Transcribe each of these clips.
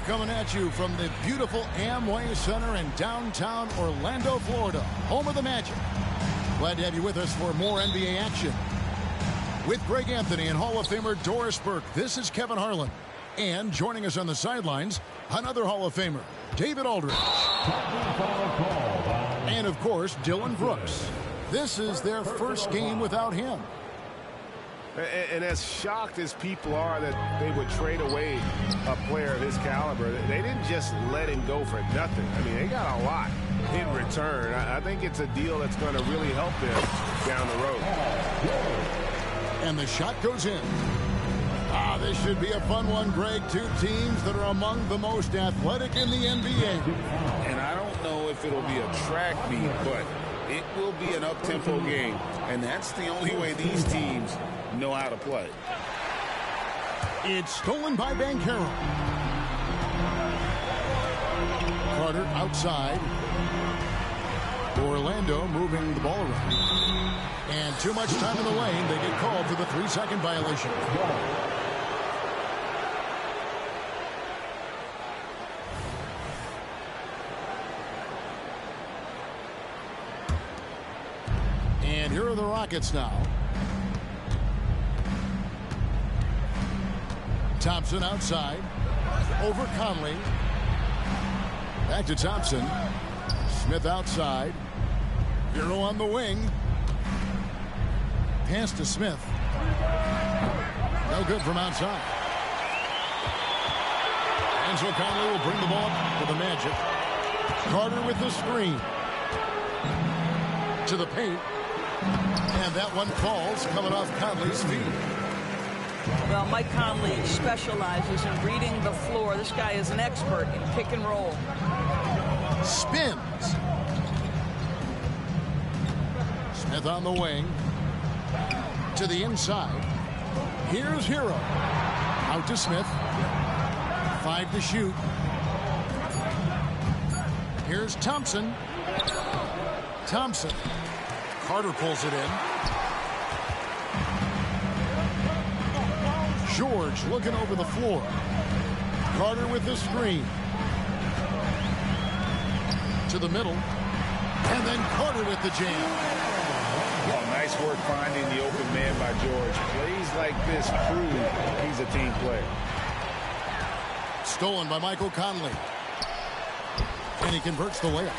coming at you from the beautiful Amway Center in downtown Orlando, Florida, home of the Magic. Glad to have you with us for more NBA action. With Greg Anthony and Hall of Famer Doris Burke, this is Kevin Harlan. And joining us on the sidelines, another Hall of Famer, David Aldridge. And, of course, Dillon Brooks. This is their first game without him. And as shocked as people are that they would trade away a player of his caliber, they didn't just let him go for nothing. I mean, they got a lot in return. I think it's a deal that's going to really help them down the road. And the shot goes in. This should be a fun one, Greg. Two teams that are among the most athletic in the NBA. And I don't know if it'll be a track meet, but it will be an up-tempo game. And that's the only way these teams know how to play. It's stolen by Banchero. Carter outside. Orlando moving the ball around. And too much time in the lane. They get called for the 3-second violation. And here are the Rockets now. Thompson outside. Over Conley. Back to Thompson. Smith outside. Hero on the wing. Pass to Smith. No good from outside. And so Conley will bring the ball to the Magic. Carter with the screen. To the paint. And that one falls coming off Conley's feet. Well, Mike Conley specializes in reading the floor. This guy is an expert in pick and roll. Spins. Smith on the wing. To the inside. Here's Hero. Out to Smith. 5 to shoot. Here's Thompson. Thompson. Carter pulls it in. George looking over the floor. Carter with the screen. To the middle. And then Carter with the jam. Well, nice work finding the open man by George. Plays like this prove he's a team player. Stolen by Michael Conley. And he converts the layup.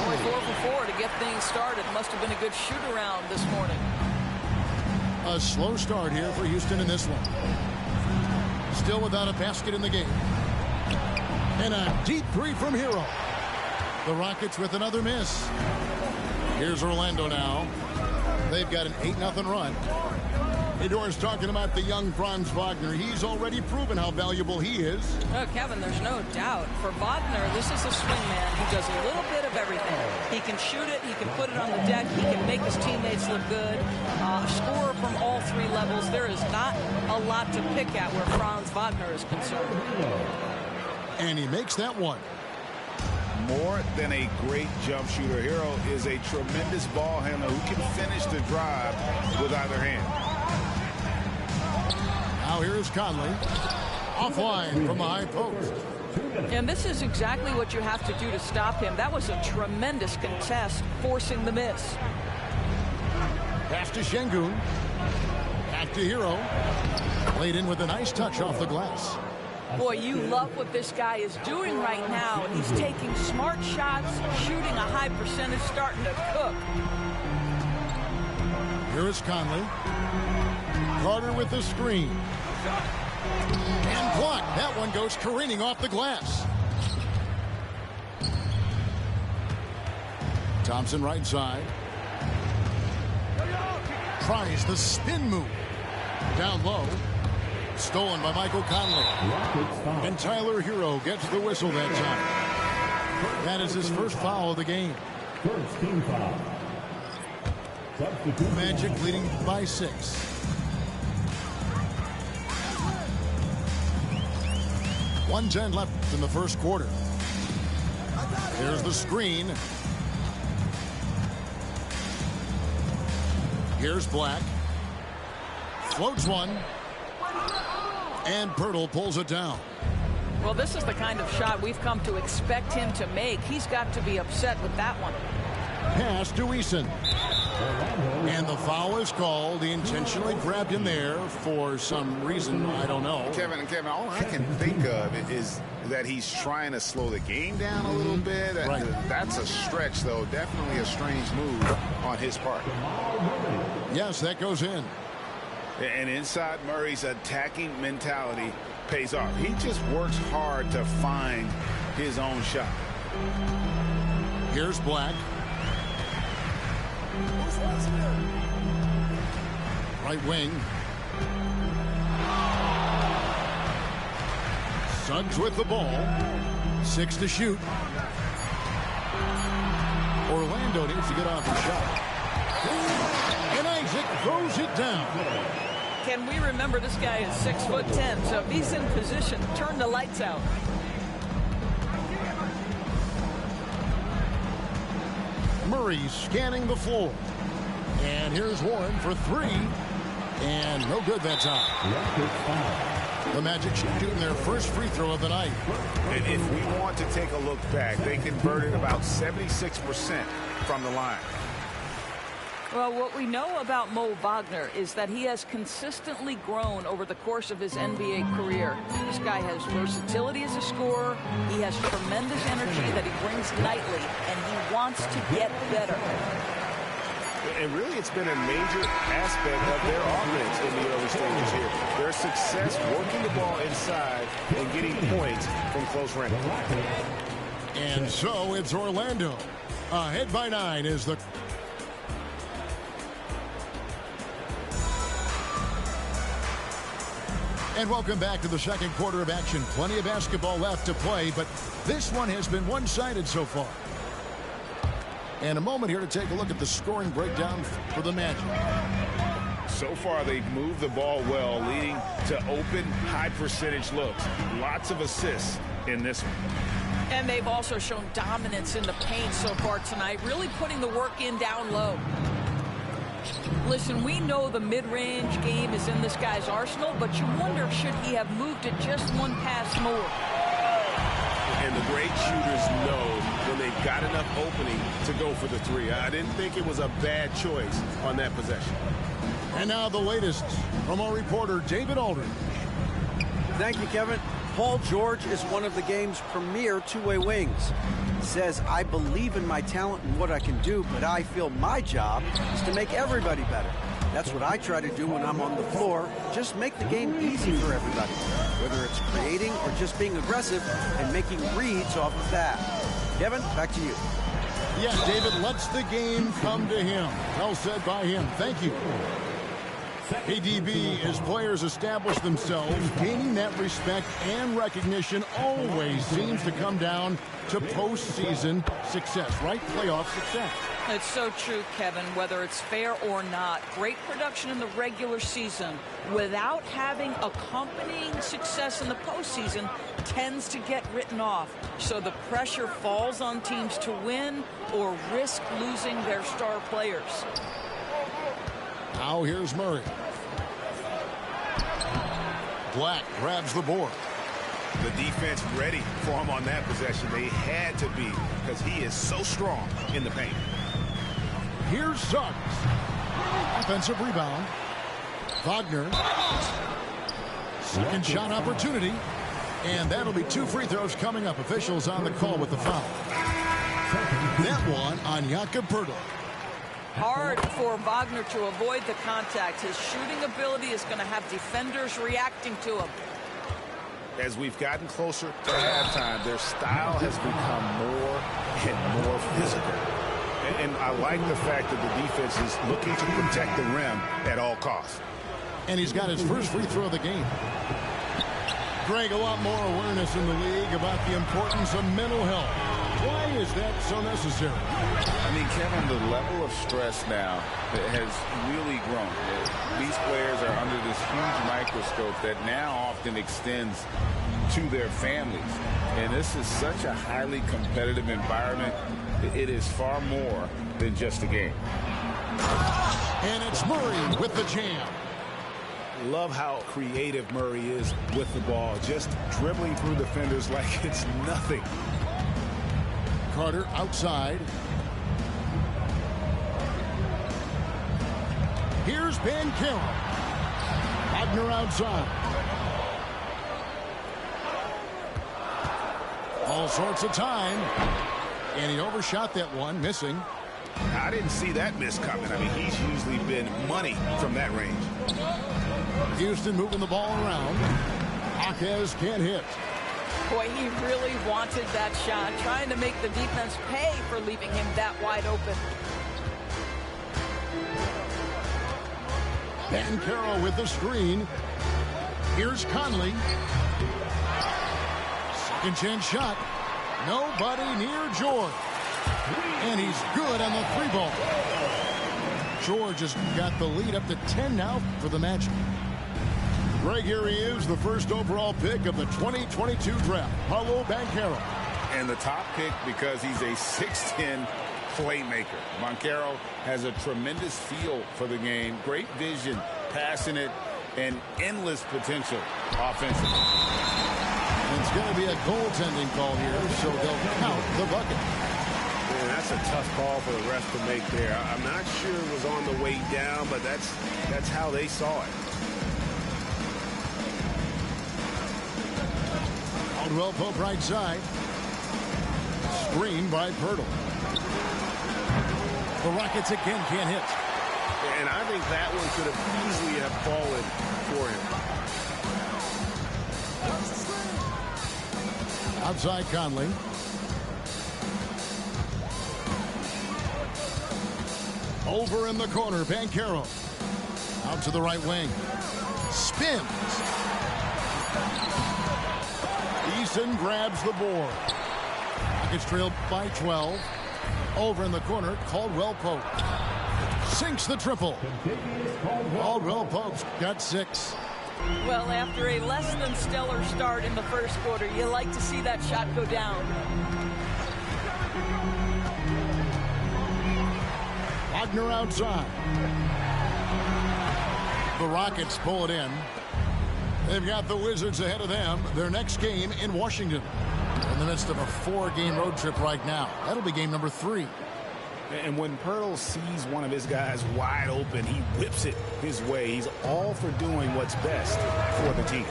Only 4 for 4 to get things started. Must have been a good shoot-around this morning. A slow start here for Houston in this one. Still without a basket in the game. And a deep three from Hero. The Rockets with another miss. Here's Orlando now. They've got an 8-0 run. Hey, Doris, talking about the young Franz Wagner. He's already proven how valuable he is. Oh, Kevin, there's no doubt. For Wagner, this is a swingman who does a little bit of everything. He can shoot it. He can put it on the deck. He can make his teammates look good. Scorer from all 3 levels. There is not a lot to pick at where Franz Wagner is concerned. And he makes that one. More than a great jump shooter, Hero is a tremendous ball handler who can finish the drive with either hand. Now here is Conley. Offline from the high post. And this is exactly what you have to do to stop him. That was a tremendous contest, forcing the miss. Pass to Şengün. Back to Hero. Played in with a nice touch off the glass. Boy, you love what this guy is doing right now. He's taking smart shots, shooting a high percentage, starting to cook. Here is Conley. Carter with the screen. And blocked. That one goes careening off the glass. Thompson right side. Tries the spin move. Down low. Stolen by Michael Conley. And Tyler Hero gets the whistle that time. That is his first foul of the game. First team foul. Magic leading by 6. .110 left in the first quarter. There's the screen. Here's Black. Floats one. And Pirtle pulls it down. Well, this is the kind of shot we've come to expect him to make. He's got to be upset with that one. Pass to Eason. And the foul is called. He intentionally grabbed him there for some reason. I don't know. Kevin, all I can think of is that he's trying to slow the game down a little bit. Right. That's a stretch, though. Definitely a strange move on his part. Yes, that goes in. And inside Murray's attacking mentality pays off. He just works hard to find his own shot. Here's Black. Right wing. Suggs with the ball. 6 to shoot. Orlando needs to get off the shot. And Isaac throws it down. Can we remember this guy is 6'10", so if he's in position, turn the lights out. Murray scanning the floor. And here's Warren for 3. And no good that time. The Magic shooting their first free throw of the night. And if we want to take a look back, they converted about 76% from the line. Well, what we know about Mo Wagner is that he has consistently grown over the course of his NBA career. This guy has versatility as a scorer. He has tremendous energy that he brings nightly, and he wants to get better. And really, it's been a major aspect of their offense in the early stages here. Their success working the ball inside and getting points from close range. And so it's Orlando. Ahead by 9 is the... And welcome back to the second quarter of action. Plenty of basketball left to play, but this one has been one-sided so far. And a moment here to take a look at the scoring breakdown for the Magic. So far, they've moved the ball well, leading to open, high-percentage looks. Lots of assists in this one. And they've also shown dominance in the paint so far tonight, really putting the work in down low. Listen, we know the mid-range game is in this guy's arsenal, but you wonder, should he have moved it just one pass more? And the great shooters know when they've got enough opening to go for the 3. I didn't think it was a bad choice on that possession. And now the latest from our reporter, David Aldridge. Thank you, Kevin. Paul George is one of the game's premier two-way wings. He says, I believe in my talent and what I can do, but I feel my job is to make everybody better. That's what I try to do when I'm on the floor. Just make the game easy for everybody, whether it's creating or just being aggressive and making reads off of that. Kevin, back to you. Yeah, David lets the game come to him. Well said by him. Thank you. ADB, as players establish themselves, gaining that respect and recognition always seems to come down to postseason success, right? Playoff success. It's so true, Kevin, whether it's fair or not. Great production in the regular season without having accompanying success in the postseason tends to get written off. So the pressure falls on teams to win or risk losing their star players. Now here's Murray. Black grabs the board. The defense ready for him on that possession. They had to be, because he is so strong in the paint. Here's Suggs. Offensive rebound. Wagner. Second shot opportunity. And that'll be 2 free throws coming up. Officials on the call with the foul. That one on Jakob Poeltl. Hard for Wagner to avoid the contact. His shooting ability is going to have defenders reacting to him. As we've gotten closer to halftime, their style has become more and more physical. And I like the fact that the defense is looking to protect the rim at all costs. And he's got his first free throw of the game. Greg, a lot more awareness in the league about the importance of mental health. Why is that so necessary? I mean, Kevin, the level of stress now has really grown. These players are under this huge microscope that now often extends to their families. And this is such a highly competitive environment. It is far more than just a game. And it's Murray with the jam. Love how creative Murray is with the ball, just dribbling through defenders like it's nothing. Carter outside. Here's Banchero. Wagner outside. All sorts of time. And he overshot that one, missing. I didn't see that miss coming. I mean, he's usually been money from that range. Houston moving the ball around. Jaquez can't hit. Boy, he really wanted that shot, trying to make the defense pay for leaving him that wide open. Banchero with the screen. Here's Conley. Second chance shot. Nobody near George. And he's good on the three ball. George has got the lead up to 10 now for the match. Greg, here he is, the first overall pick of the 2022 draft, Paolo Banchero. And the top pick because he's a 6'10" playmaker. Banchero has a tremendous feel for the game, great vision, passing it, and endless potential offensively. And it's going to be a goaltending call here, so they'll count the bucket. Man, that's a tough call for the refs to make there. I'm not sure it was on the way down, but that's how they saw it. Caldwell Pope right side. Screen by Poeltl. The Rockets again can't hit. And I think that one could have easily have fallen for him. Outside Conley. Over in the corner, Banchero. Out to the right wing. Spins. Eason grabs the board. Rockets trail by 12. Over in the corner, Caldwell Pope. Sinks the triple. Caldwell Pope's got 6. Well, after a less than stellar start in the first quarter, you like to see that shot go down. Wagner outside. The Rockets pull it in. They've got the Wizards ahead of them. Their next game in Washington. In the midst of a 4-game road trip right now. That'll be game number 3. And when Poeltl sees one of his guys wide open, he whips it his way. He's all for doing what's best for the team.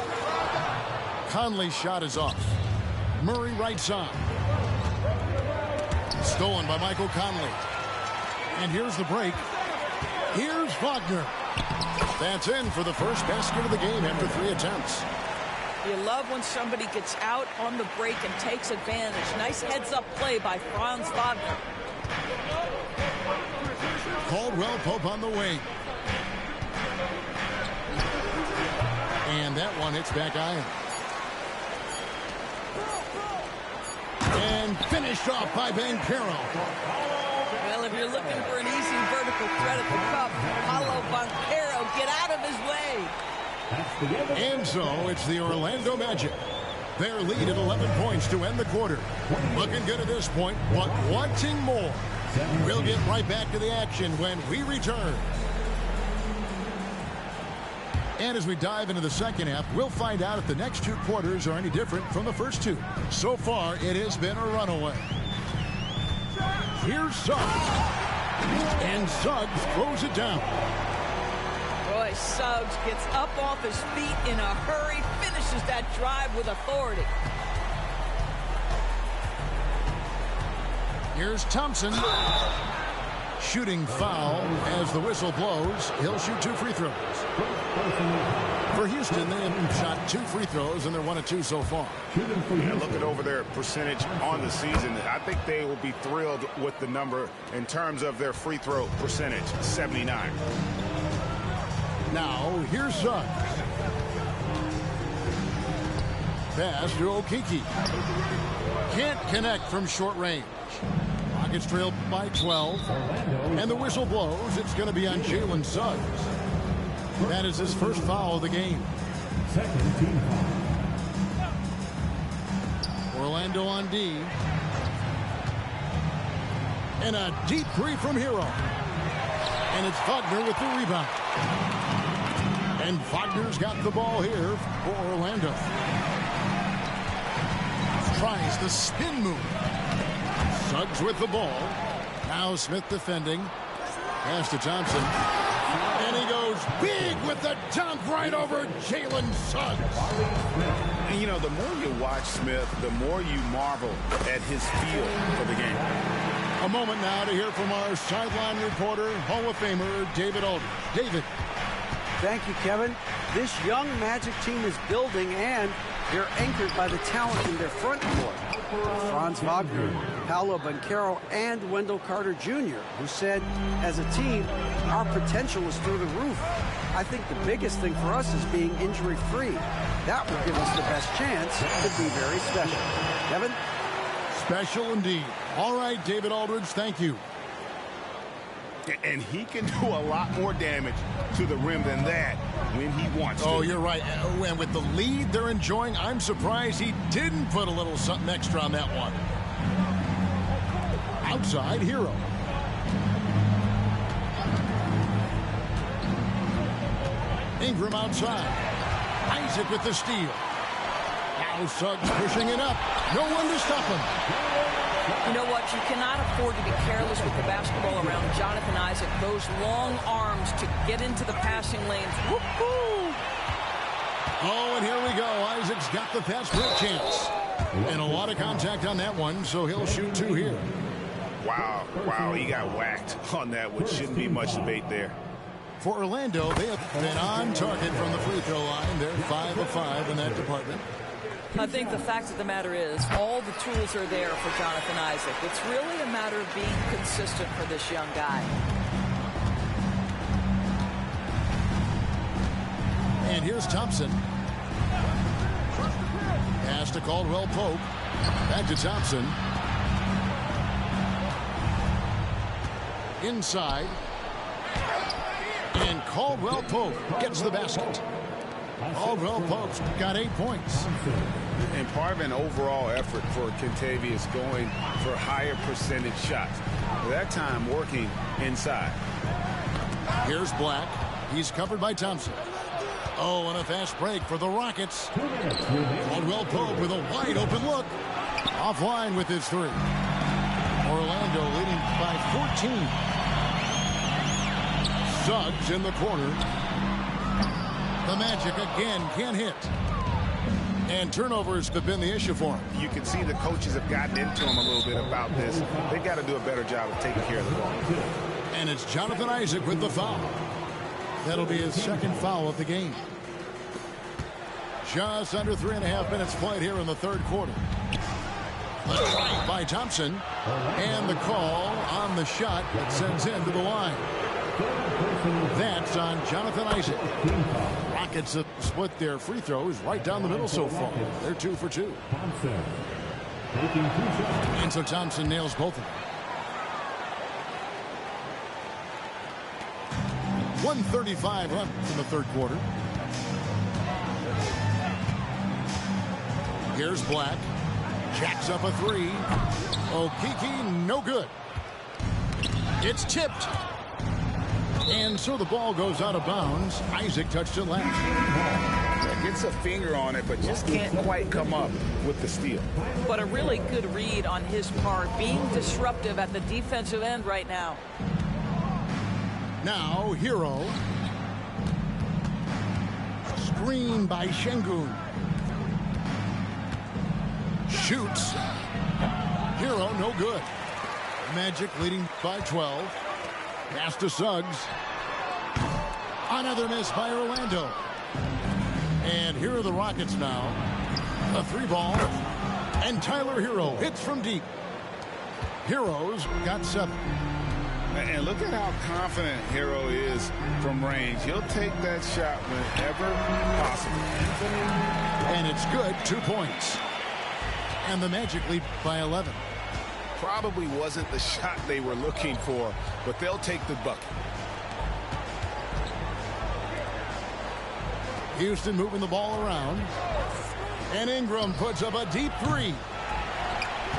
Conley's shot is off. Murray right side. Stolen by Michael Conley. And here's the break. Here's Wagner. That's in for the first basket of the game after 3 attempts. You love when somebody gets out on the break and takes advantage. Nice heads-up play by Franz Wagner. Caldwell Pope on the wing. And that one hits back iron. And finished off by Banchero. Well, if you're looking for an easy vertical threat at the cup, Paolo Banchero, get out of his way. And so it's the Orlando Magic. Their lead at 11 points to end the quarter. Looking good at this point, but wanting more. We'll get right back to the action when we return. And as we dive into the second half, we'll find out if the next 2 quarters are any different from the first 2. So far, it has been a runaway. Here's Suggs. And Suggs throws it down. Boy, Suggs gets up off his feet in a hurry, finishes that drive with authority. Here's Thompson. Shooting foul as the whistle blows. He'll shoot 2 free throws. For Houston, they have shot 2 free throws, and they're 1 of 2 so far. Yeah, looking over their percentage on the season, I think they will be thrilled with the number in terms of their free throw percentage, 79. Now, here's Suggs. Pass to Okeke. Can't connect from short range. Rockets trail by 12. And the whistle blows. It's going to be on Jalen Suggs. That is his first foul of the game. Second team foul. Orlando on D. And a deep three from Hero. And it's Wagner with the rebound. And Wagner's got the ball here for Orlando. Tries the spin move. Suggs with the ball. Now Smith defending. Pass to Thompson. And he goes big with the dunk right over Jalen Suggs. And, you know, the more you watch Smith, the more you marvel at his feel for the game. A moment now to hear from our sideline reporter, Hall of Famer David Aldridge. David. Thank you, Kevin. This young Magic team is building, and they're anchored by the talent in their front court. Franz Wagner, Paolo Banchero, and Wendell Carter Jr., who said, as a team, our potential is through the roof. I think the biggest thing for us is being injury-free. That will give us the best chance to be very special. Kevin? Special indeed. All right, David Aldridge, thank you. And he can do a lot more damage to the rim than that when he wants to. Oh, you're right. And with the lead they're enjoying, I'm surprised he didn't put a little something extra on that one. Outside, Hero. Ingram outside. Isaac with the steal. Now Suggs pushing it up. No one to stop him. You know what? You cannot afford to be careless with the basketball around Jonathan Isaac. Those long arms to get into the passing lanes. Woo-hoo! Oh, and here we go. Isaac's got the fast break chance. And a lot of contact on that one, so he'll shoot two here. Wow, he got whacked on that, which shouldn't be much debate there. For Orlando, they have been on target from the free throw line. They're 5 of 5 in that department. I think the fact of the matter is all the tools are there for Jonathan Isaac. It's really a matter of being consistent for this young guy. And here's Thompson. Pass to Caldwell Pope. Back to Thompson. Inside. And Caldwell Pope gets the basket. Caldwell Pope's got 8 points. And part of an overall effort for Kentavious going for higher percentage shots. That time working inside. Here's Black. He's covered by Thompson. Oh, and a fast break for the Rockets. Caldwell Pope with a wide open look. Offline with his three. Orlando leading by 14. Suggs in the corner. The Magic again can't hit. And turnovers have been the issue for him. You can see the coaches have gotten into him a little bit about this. They've got to do a better job of taking care of the ball. And it's Jonathan Isaac with the foul. That'll be his second foul of the game. Just under 3.5 minutes played here in the third quarter. The try by Thompson. And the call on the shot that sends him to the line. That's on Jonathan Isaac. Rockets have split their free throws right down the middle so far. They're 2 for 2. And so Thompson nails both of them. 1:35 left in the third quarter. Here's Black. Jacks up a three. Okeke, no good. It's tipped. And so the ball goes out of bounds. Isaac touched it last. Gets a finger on it, but just can't quite come up with the steal. But a really good read on his part, being disruptive at the defensive end right now. Now, Hero. Screen by Şengün. Shoots. Hero, no good. Magic leading by 12. Pass to Suggs. Another miss by Orlando. And here are the Rockets now. A 3-ball. And Tyler Hero hits from deep. Hero's got 7. And look at how confident Hero is from range. He'll take that shot whenever possible. And it's good. 2 points. And the Magic lead by 11. Probably wasn't the shot they were looking for, but they'll take the bucket. Houston moving the ball around. And Ingram puts up a deep 3.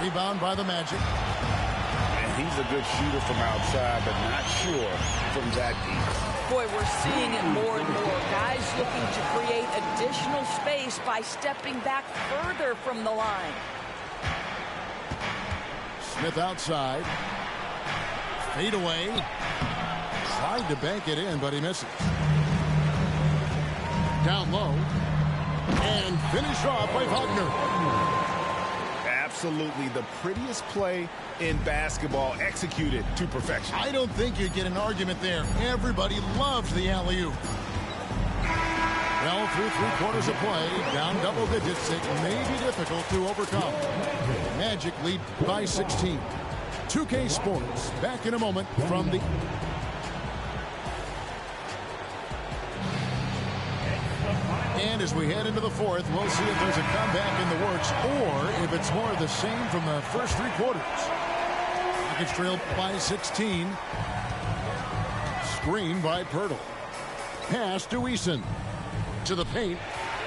Rebound by the Magic. And he's a good shooter from outside, but not sure from that deep. Boy, we're seeing it more and more. Guys looking to create additional space by stepping back further from the line. Smith outside. Fade away. Tried to bank it in, but he misses. Down low. And finished off by Wagner. Absolutely the prettiest play in basketball, executed to perfection. I don't think you'd get an argument there. Everybody loves the alley-oop. Well, through 3/4 of play, down double digits, it may be difficult to overcome. Magic lead by 16. 2K Sports, back in a moment from the... And as we head into the fourth, we'll see if there's a comeback in the works or if it's more of the same from the first 3 quarters. Rockets trail by 16. Screen by Pirtle. Pass to Eason. To the paint.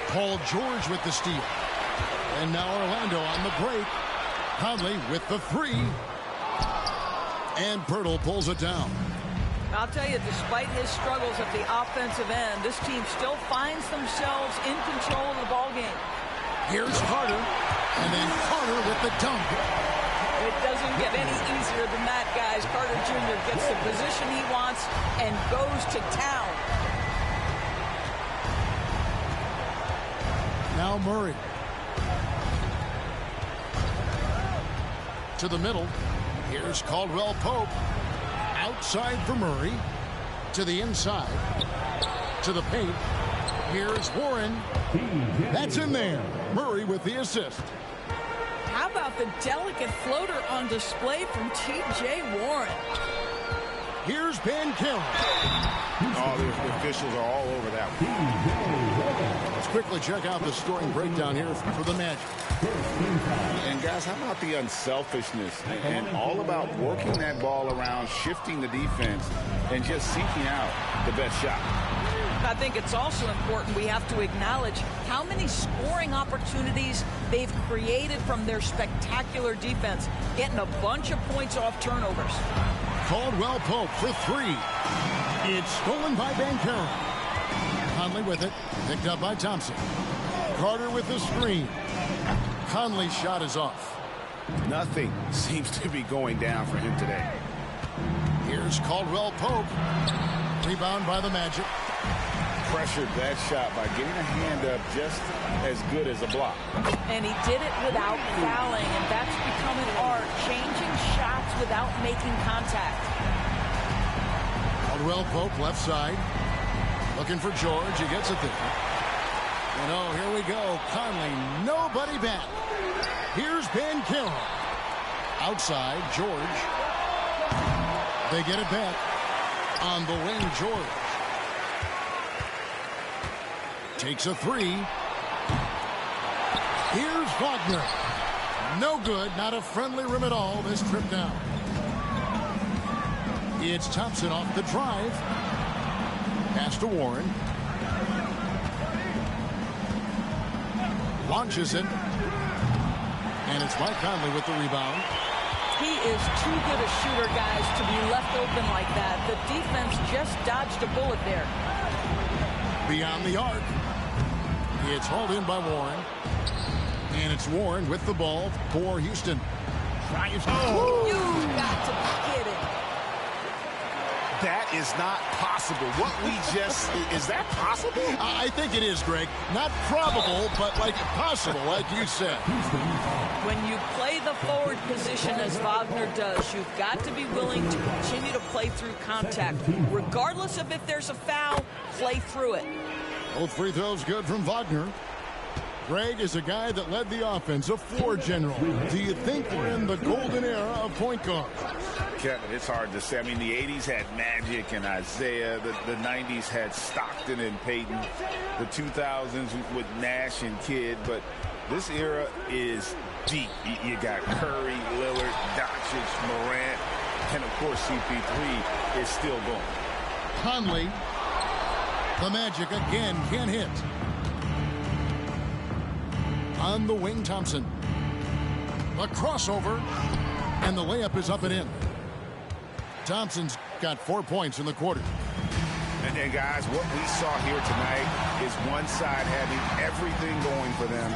Paul George with the steal. And now Orlando on the break. Conley with the 3. And Pirtle pulls it down. I'll tell you, despite his struggles at the offensive end, this team still finds themselves in control of the ball game. Here's Carter, and then Carter with the dunk. It doesn't get any easier than that, guys. Carter Jr. gets the position he wants and goes to town. Now Murray. To the middle. Here's Caldwell Pope. Outside for Murray. To the inside. To the paint. Here's Warren. That's in there. Murray with the assist. How about the delicate floater on display from T.J. Warren? Here's Banchero. Oh, the officials are all over that one. Let's quickly check out the scoring breakdown here for the Magic. And guys, how about the unselfishness and all about working that ball around, shifting the defense, and just seeking out the best shot? I think it's also important we have to acknowledge how many scoring opportunities they've created from their spectacular defense, getting a bunch of points off turnovers. Caldwell Pope for 3. It's stolen by Banchero. Conley with it, picked up by Thompson. Carter with the screen. Conley's shot is off. Nothing seems to be going down for him today. Here's Caldwell Pope. Rebound by the Magic. Pressured that shot by getting a hand up just as good as a block. And he did it without fouling, and that's become an art, changing shots without making contact. Caldwell Pope left side. Looking for George. He gets it there. And oh, here we go. Conley, nobody back. Here's Banchero. Outside, George. They get it back. On the wing, George. Takes a 3. Here's Wagner. No good. Not a friendly rim at all this trip down. It's Thompson off the drive. Pass to Warren. Launches it. And it's Mike Conley with the rebound. He is too good a shooter, guys, to be left open like that. The defense just dodged a bullet there. Beyond the arc. It's hauled in by Warren. And it's Warren with the ball for Houston. Oh. You got to be kidding. That is not possible. What we just... Is that possible? I think it is, Greg. Not probable, but like possible, like you said. When you play the forward position as Wagner does, you've got to be willing to continue to play through contact. Regardless of if there's a foul, play through it. Both free throws good from Wagner. Greg is a guy that led the offense, a floor general. Do you think we're in the golden era of point guard? Kevin, it's hard to say. I mean, the 80s had Magic and Isaiah. The 90s had Stockton and Payton. The 2000s with Nash and Kidd. But this era is deep. You got Curry, Lillard, Doncic, Morant, and, of course, CP3 is still going. Conley. The Magic again can't hit. On the wing, Thompson. A crossover. And the layup is up and in. Thompson's got 4 points in the quarter. And guys, what we saw here tonight is one side having everything going for them.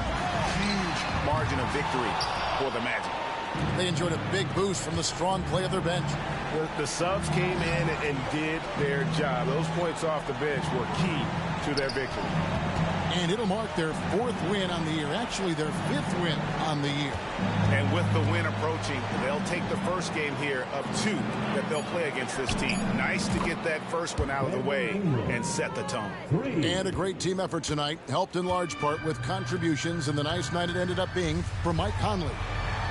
Huge margin of victory for the Magic. They enjoyed a big boost from the strong play of their bench. The subs came in and did their job. Those points off the bench were key to their victory. And it'll mark their 4th win on the year. Actually, their 5th win on the year. And with the win approaching, they'll take the first game here of 2 that they'll play against this team. Nice to get that first one out of the way and set the tone. And a great team effort tonight, helped in large part with contributions, and the nice night it ended up being for Mike Conley.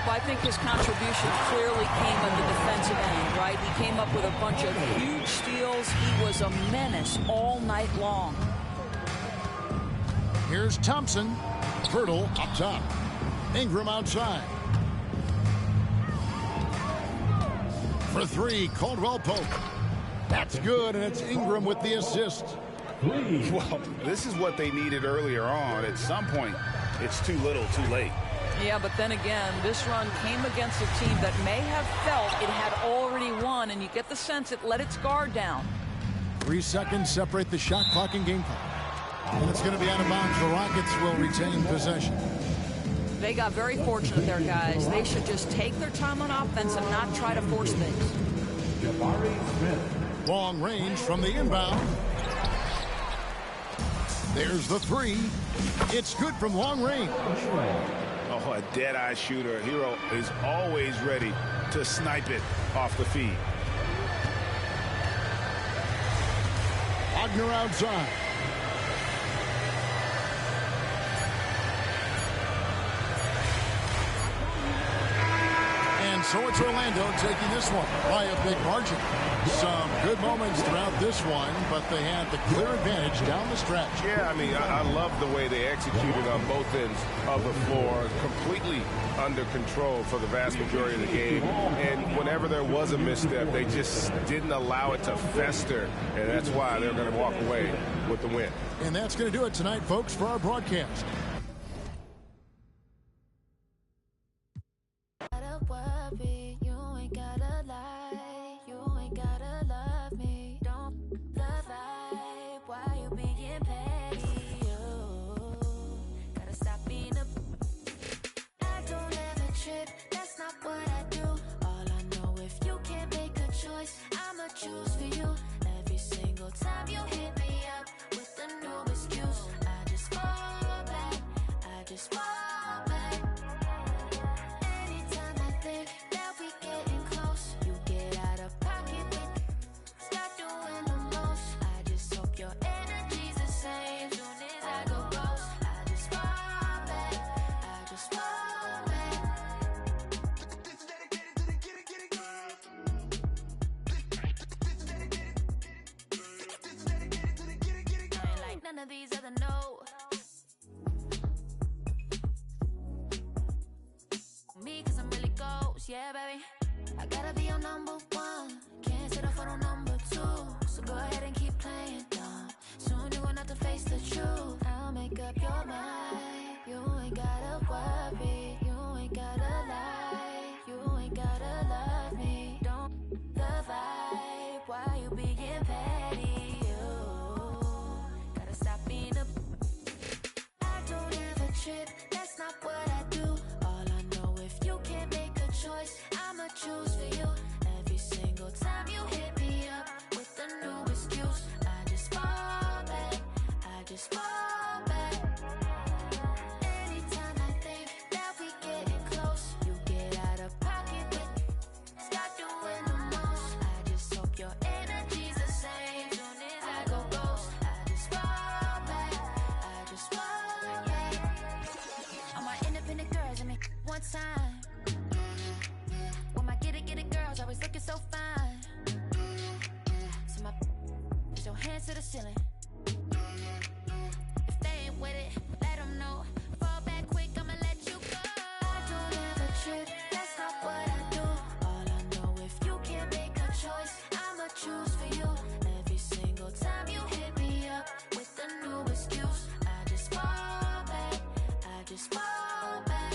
Well, I think his contribution clearly came on the defensive end, right? He came up with a bunch of huge steals. He was a menace all night long. Here's Thompson. Pirtle up top. Ingram outside. For 3, Caldwell Pope. That's good, and it's Ingram with the assist. Well, this is what they needed earlier on. At some point, it's too little, too late. Yeah, but then again, this run came against a team that may have felt it had already won, and you get the sense it let its guard down. 3 seconds separate the shot clock and game clock. And it's going to be out of bounds. The Rockets will retain possession. They got very fortunate there, guys. They should just take their time on offense and not try to force things. Jabari Smith. Long range from the inbound. There's the 3. It's good from long range. Oh, a dead-eye shooter. Hero is always ready to snipe it off the feed. Wagner outside. And so it's Orlando taking this one by a big margin. Some good moments throughout this one, but they had the clear advantage down the stretch. Yeah, I mean, I love the way they executed on both ends of the floor, completely under control for the vast majority of the game. And whenever there was a misstep, they just didn't allow it to fester, and that's why they're going to walk away with the win. And that's going to do it tonight, folks, for our broadcast. Yeah, baby, I gotta be your number 1. Can't settle for no number 2. So go ahead and keep playing dumb. Soon you're gonna have to face the truth. I'll make up your mind. You ain't gotta worry. You ain't gotta lie. You ain't gotta love me. Don't the vibe. Why you being petty? You gotta stop being a. I don't ever trip. That's not what I do. All I know, if you can't make choice, I'ma choose for you. Every single time you hit me up with a new excuse, I just fall back, I just fall back. Anytime I think that we getting close, you get out of pocket with, stop doing the most. I just hope your energy's the same. Soon as I go ghost, I just fall back, I just fall back. All my independent girls, I mean, one time. Always looking so fine. So my put your hands to the ceiling. If they ain't with it, let them know. Fall back quick, I'ma let you go. I don't ever trip, that's not what I do. All I know, if you can't make a choice, I'ma choose for you. Every single time you hit me up with a new excuse, I just fall back, I just fall back.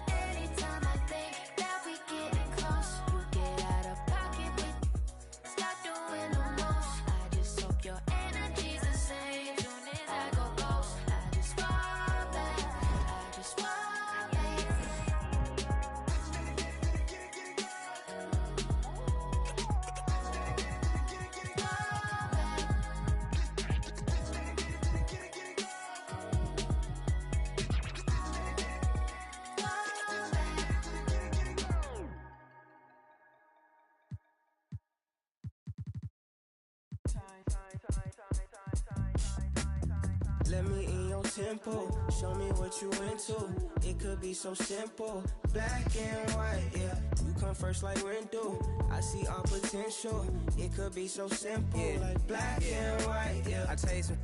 Anytime I think that we getting close, you get out of pocket with, stop doing the most. I Let me in your tempo, show me what you into. It could be so simple, black and white, yeah. You come first like Rindu, I see all potential. It could be so simple, yeah. Like black and white, yeah. I tell you some,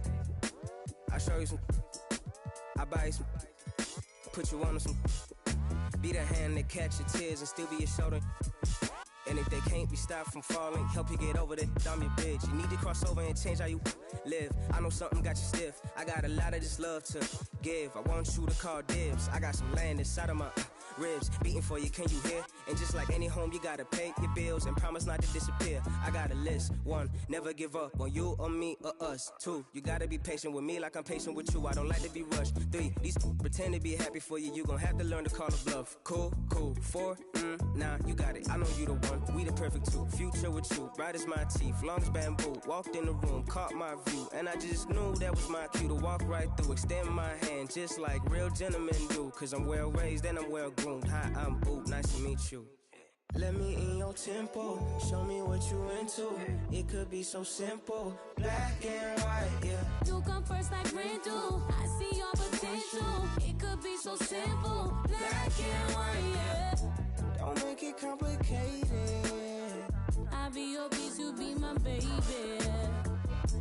I show you some, I buy you some, put you on some. Be the hand that catch your tears and still be your shoulder. And if they can't be stopped from falling, help you get over that, I'm your bitch. You need to cross over and change how you live. I know something got you stiff. I got a lot of this love to give. I want you to call dibs. I got some land inside of my ribs beating for you, can you hear? And just like any home, you gotta pay your bills and promise not to disappear. I got a list. 1, never give up on you or me or us. 2, you gotta be patient with me like I'm patient with you. I don't like to be rushed. 3, these pretend to be happy for you. You gon' have to learn to call a bluff. Cool. 4, nah, you got it. I know you the one. We the perfect two. Future with you, bright as my teeth, long as bamboo. Walked in the room, caught my view, and I just knew that was my cue to walk right through. Extend my hand, just like real gentlemen do. Cause I'm well raised and I'm well groomed. Hi, I'm Boot, nice to meet you. Let me in your tempo, show me what you into. It could be so simple, black and white, yeah. You come first like Rindu, I see your potential. It could be so simple, black and white, yeah. Don't make it complicated. I be your piece, you be my baby.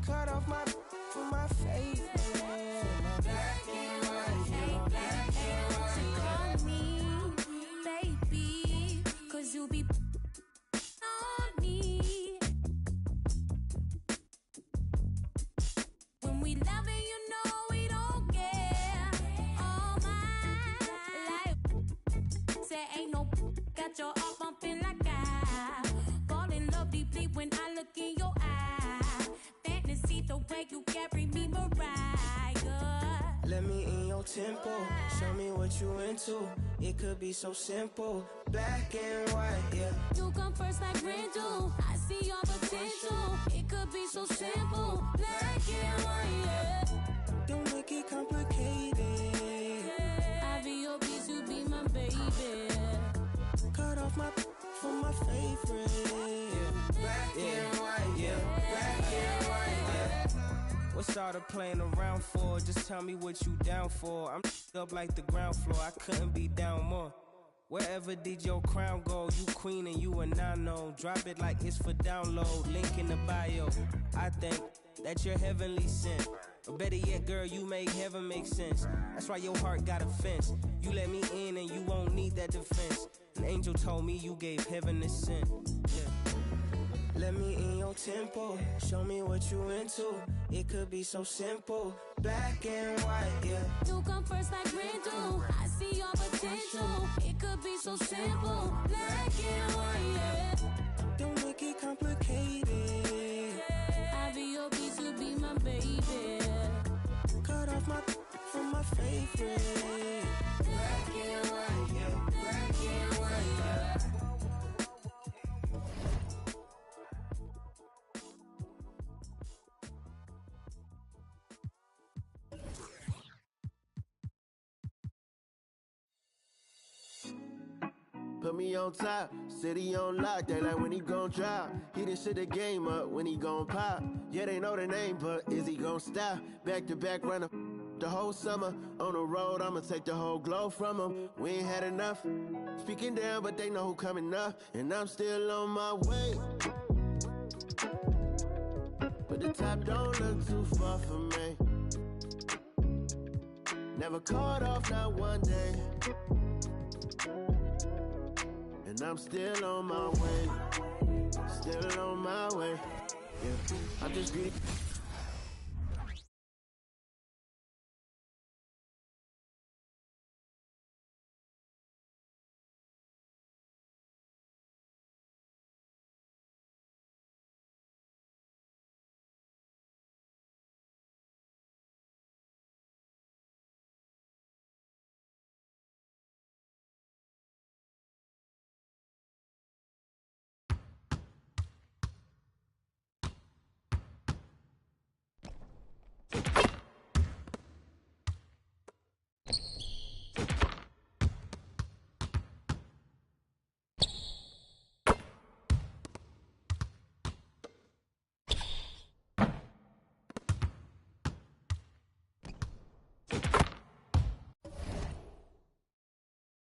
Cut off my for my face. Black and white, yeah. Black and white. Call me baby, cause you be on me. When we love it, you know we don't care. All my life, say ain't no got your heart bumping like I fall in love deeply when I look in your eye. Fantasy the way you carry me, Mariah. Let me in your tempo, show me what you into. It could be so simple, black and white, yeah. You come first like Rindu, I see your potential. It could be so simple, black and white, yeah. Don't make it complicated. I be your piece, you be my baby. Cut off my for my favorite, yeah. Black and white, yeah. Black and white, yeah. What's all the playing around for? Just tell me what you down for. I'm up like the ground floor, I couldn't be down more. Wherever did your crown go? You queen and you a nano. Drop it like it's for download, link in the bio. I think that you're heavenly sent. Or better yet, girl, you make heaven make sense. That's why your heart got a fence. You let me in and you won't need that defense. An angel told me you gave heaven a scent. Yeah. Let me in your tempo, show me what you into. It could be so simple, black and white, yeah. You come first like Rindu, I see your potential. It could be so simple, black and white, yeah. Don't make it complicated. I be your piece, you be my baby. Cut off my from my favorite. Black and white, yeah. Black and white, yeah. Put me on top, city on lock. They like when he gon' drop. He done shit the game up when he gon' pop. Yeah, they know the name, but is he gon' stop? Back to back runner the whole summer. On the road, I'ma take the whole glow from him. We ain't had enough. Speaking down, but they know who coming up. And I'm still on my way. But the top don't look too far from me. Never caught off, not one day. And I'm still on my way. Still on my way. Yeah, I'm just greedy.